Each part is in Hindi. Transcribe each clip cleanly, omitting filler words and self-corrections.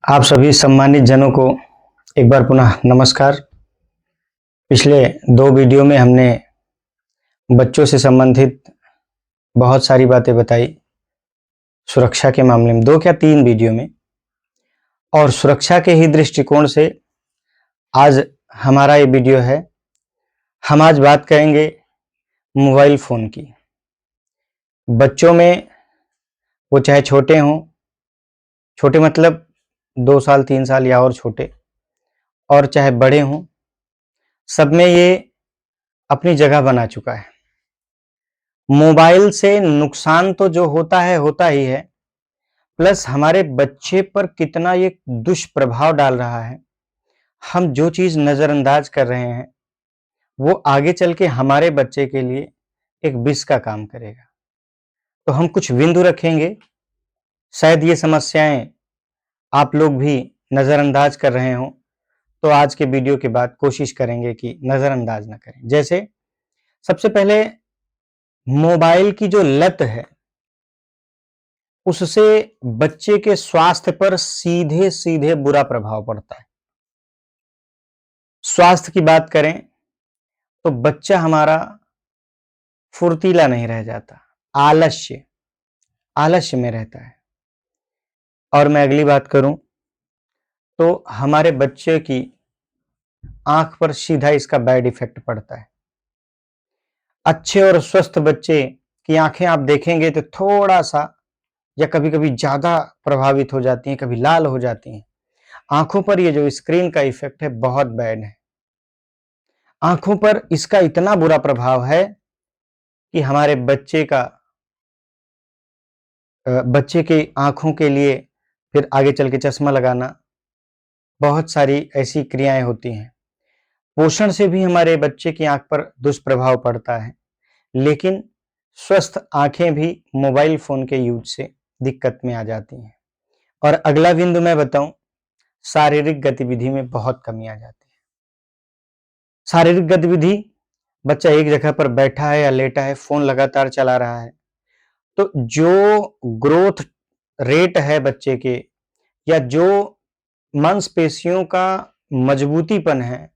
आप सभी सम्मानित जनों को एक बार पुनः नमस्कार। पिछले 2 वीडियो में हमने बच्चों से संबंधित बहुत सारी बातें बताई सुरक्षा के मामले में, 2 क्या 3 वीडियो में। और सुरक्षा के ही दृष्टिकोण से आज हमारा ये वीडियो है। हम आज बात करेंगे मोबाइल फ़ोन की। बच्चों में, वो चाहे छोटे हों, छोटे मतलब 2 साल 3 साल या और छोटे, और चाहे बड़े हों, सब में ये अपनी जगह बना चुका है। मोबाइल से नुकसान तो जो होता ही है, प्लस हमारे बच्चे पर कितना ये दुष्प्रभाव डाल रहा है। हम जो चीज़ नज़रअंदाज कर रहे हैं, वो आगे चल के हमारे बच्चे के लिए एक विष का काम करेगा। तो हम कुछ बिंदु रखेंगे, शायद ये समस्याएं आप लोग भी नज़रअंदाज कर रहे हों, तो आज के वीडियो के बाद कोशिश करेंगे कि नज़रअंदाज ना करें। जैसे सबसे पहले, मोबाइल की जो लत है, उससे बच्चे के स्वास्थ्य पर सीधे-सीधे बुरा प्रभाव पड़ता है। स्वास्थ्य की बात करें तो बच्चा हमारा फुर्तीला नहीं रह जाता, आलस्य में रहता है। और मैं अगली बात करूं तो हमारे बच्चे की आंख पर सीधा इसका बैड इफेक्ट पड़ता है। अच्छे और स्वस्थ बच्चे की आंखें आप देखेंगे तो थोड़ा सा या कभी-कभी ज्यादा प्रभावित हो जाती हैं, कभी लाल हो जाती हैं। आंखों पर ये जो स्क्रीन का इफेक्ट है, बहुत बैड है। आंखों पर इसका इतना बुरा प्रभाव है कि हमारे बच्चे के आंखों के लिए फिर आगे चल के चश्मा लगाना, बहुत सारी ऐसी क्रियाएं होती हैं। पोषण से भी हमारे बच्चे की आंख पर दुष्प्रभाव पड़ता है, लेकिन स्वस्थ आंखें भी मोबाइल फोन के यूज से दिक्कत में आ जाती हैं। और अगला बिंदु मैं बताऊं, शारीरिक गतिविधि में बहुत कमी आ जाती है। शारीरिक गतिविधि, बच्चा एक जगह पर बैठा है या लेटा है, फोन लगातार चला रहा है, तो जो ग्रोथ रेट है बच्चे के, या जो मांसपेशियों का मजबूतीपन है,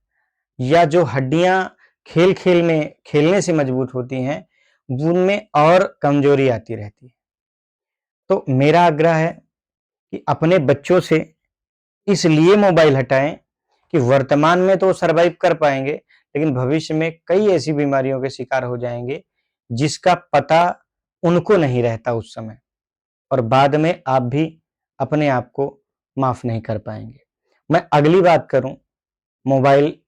या जो हड्डियां खेल-खेल में खेलने से मजबूत होती हैं, उनमें और कमजोरी आती रहती है। तो मेरा आग्रह है कि अपने बच्चों से इसलिए मोबाइल हटाएं कि वर्तमान में तो सरवाइव कर पाएंगे, लेकिन भविष्य में कई ऐसी बीमारियों के शिकार हो जाएंगे जिसका पता उनको नहीं रहता उस समय, और बाद में आप भी अपने आप को माफ नहीं कर पाएंगे। मैं अगली बात करूं मोबाइल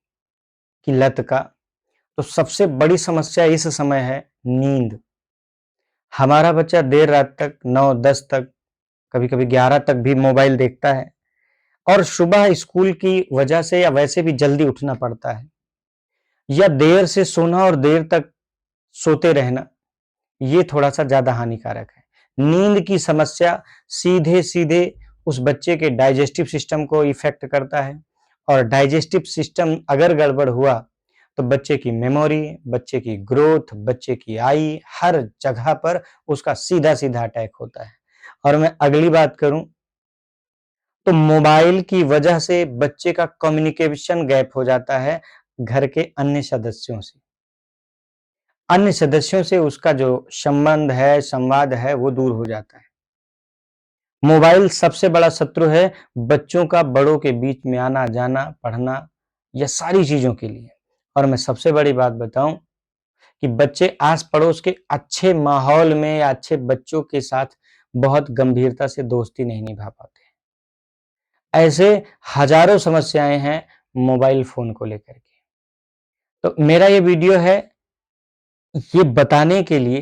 की लत का, तो सबसे बड़ी समस्या इस समय है नींद। हमारा बच्चा देर रात तक, 9-10 तक, कभी-कभी 11 तक भी मोबाइल देखता है, और सुबह स्कूल की वजह से या वैसे भी जल्दी उठना पड़ता है, या देर से सोना और देर तक सोते रहना, ये थोड़ा-सा ज़्यादा हानिकारक है। नींद की समस्या सीधे-सीधे उस बच्चे के डाइजेस्टिव सिस्टम को इफ़ेक्ट करता है, और डाइजेस्टिव सिस्टम अगर गड़बड़ हुआ, तो बच्चे की मेमोरी, बच्चे की ग्रोथ, बच्चे की आई, हर जगह पर उसका सीधा-सीधा अटैक होता है। और मैं अगली बात करूँ, तो मोबाइल की वजह से बच्चे का कम्युनिकेशन गैप हो जाता है घर के अन्य सदस्यों से। अन्य सदस्यों से उसका जो संबंध है, संवाद है, वो दूर हो जाता है। मोबाइल सबसे बड़ा शत्रु है बच्चों का बड़ों के बीच में आना-जाना, पढ़ना, या सारी चीज़ों के लिए। और मैं सबसे बड़ी बात बताऊँ कि बच्चे आस-पड़ोस के अच्छे माहौल में या अच्छे बच्चों के साथ बहुत गंभीरता से दोस्ती नहीं निभा पाते हैं। ऐसे हज़ारों समस्याएँ हैं मोबाइल फ़ोन को लेकर के। तो मेरा ये वीडियो है ये बताने के लिए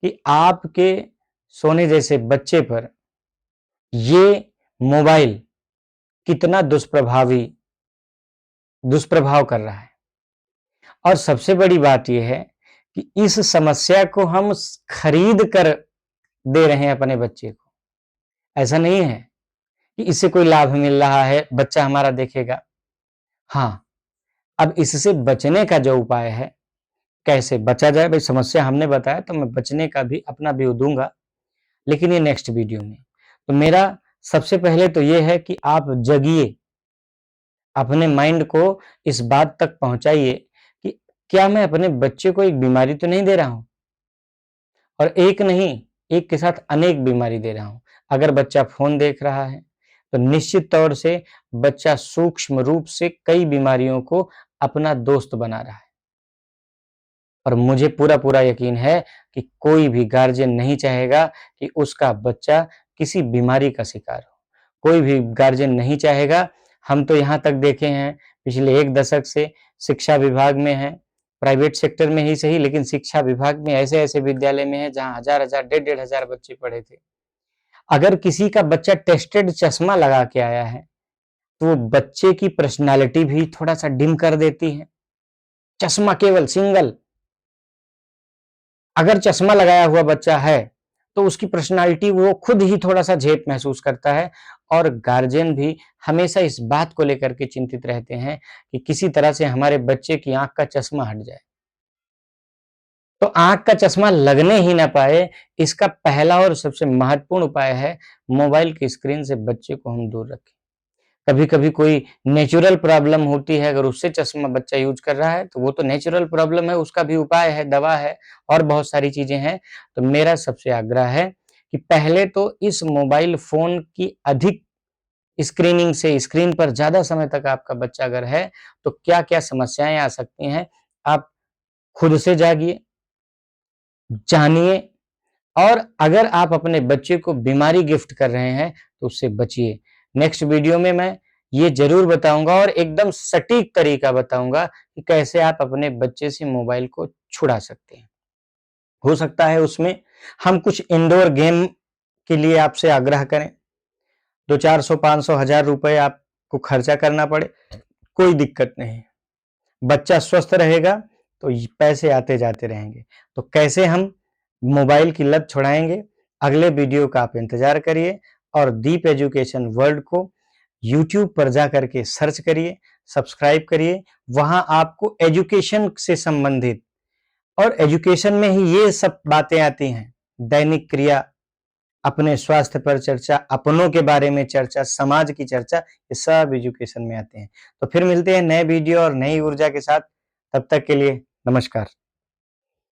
कि आपके सोने जैसे बच्चे पर ये मोबाइल कितना दुष्प्रभाव कर रहा है। और सबसे बड़ी बात ये है कि इस समस्या को हम खरीद कर दे रहे हैं अपने बच्चे को। ऐसा नहीं है कि इससे कोई लाभ मिल रहा है, बच्चा हमारा देखेगा। हाँ, अब इससे बचने का जो उपाय है, कैसे बचा जाए, भाई समस्या हमने बताया, तो मैं बचने का भी अपना व्यू दूंगा, लेकिन ये नेक्स्ट वीडियो में। तो मेरा सबसे पहले तो ये है कि आप जगिए, अपने माइंड को इस बात तक पहुँचाइए कि क्या मैं अपने बच्चे को एक बीमारी तो नहीं दे रहा हूँ? और एक नहीं, एक के साथ अनेक बीमारी दे रहा हूँ। अगर बच्चा फ़ोन देख रहा है, तो निश्चित तौर से बच्चा सूक्ष्म रूप से कई बीमारियों को अपना दोस्त बना रहा है। और मुझे पूरा-पूरा यकीन है कि कोई भी गार्जियन नहीं चाहेगा कि उसका बच्चा किसी बीमारी का शिकार हो। कोई भी गार्जियन नहीं चाहेगा। हम तो यहाँ तक देखे हैं, पिछले 1 दशक से शिक्षा विभाग में हैं, प्राइवेट सेक्टर में ही सही लेकिन शिक्षा विभाग में ऐसे-ऐसे विद्यालय में हैं जहाँ हज़ार-हज़ार, डेढ़-डेढ़ हज़ार बच्चे पढ़े थे। अगर किसी का बच्चा टेस्टेड चश्मा लगा के आया है, तो वो बच्चे की पर्सनैलिटी भी थोड़ा-सा डिम कर देती है। चश्मा केवल सिंगल अगर चश्मा लगाया हुआ बच्चा है, तो उसकी पर्सनैलिटी वो खुद ही थोड़ा-सा झेप महसूस करता है और गार्जियन भी हमेशा इस बात को लेकर के चिंतित रहते हैं कि किसी तरह से हमारे बच्चे की आँख का चश्मा हट जाए। तो आँख का चश्मा लगने ही ना पाए, इसका पहला और सबसे महत्वपूर्ण उपाय है, मोबाइल की स्क्रीन से बच्चे को हम दूर रखें। कभी-कभी कोई नेचुरल प्रॉब्लम होती है, अगर उससे चश्मा बच्चा यूज़ कर रहा है, तो वो तो नेचुरल प्रॉब्लम है, उसका भी उपाय है, दवा है और बहुत सारी चीज़ें हैं। तो मेरा सबसे आग्रह है कि पहले तो इस मोबाइल फ़ोन की अधिक स्क्रीनिंग से स्क्रीन पर ज़्यादा समय तक आपका बच्चा अगर है, तो क्या-क्या समस्याएँ आ सकती हैं, आप खुद से जागिए, जानिए और अगर आप अपने बच्चे को बीमारी गिफ्ट कर रहे हैं, तो उससे बचिए। नेक्स्ट वीडियो में मैं ये ज़रूर बताऊँगा और एकदम सटीक तरीका बताऊँगा कि कैसे आप अपने बच्चे से मोबाइल को छुड़ा सकते हैं। हो सकता है उसमें हम कुछ इंडोर गेम के लिए आपसे आग्रह करें, 2 400 500 हज़ार रुपए आपको खर्चा करना पड़े, कोई दिक्कत नहीं। बच्चा स्वस्थ रहेगा तो पैसे आते जाते रहेंगे। तो कैसे हम मोबाइल की लत छुड़ाएंगे, अगले वीडियो का आप इंतजार करिए और दीप एजुकेशन वर्ल्ड को यूट्यूब पर जा करके सर्च करिए, सब्सक्राइब करिए। वहां आपको एजुकेशन से संबंधित और एजुकेशन में ही ये सब बातें आती हैं। दैनिक क्रिया, अपने स्वास्थ्य पर चर्चा, अपनों के बारे में चर्चा, समाज की चर्चा, ये सब एजुकेशन में आते हैं। तो फिर मिलते हैं नए वीडियो और नई ऊर्जा के साथ। तब तक के लिए नमस्कार।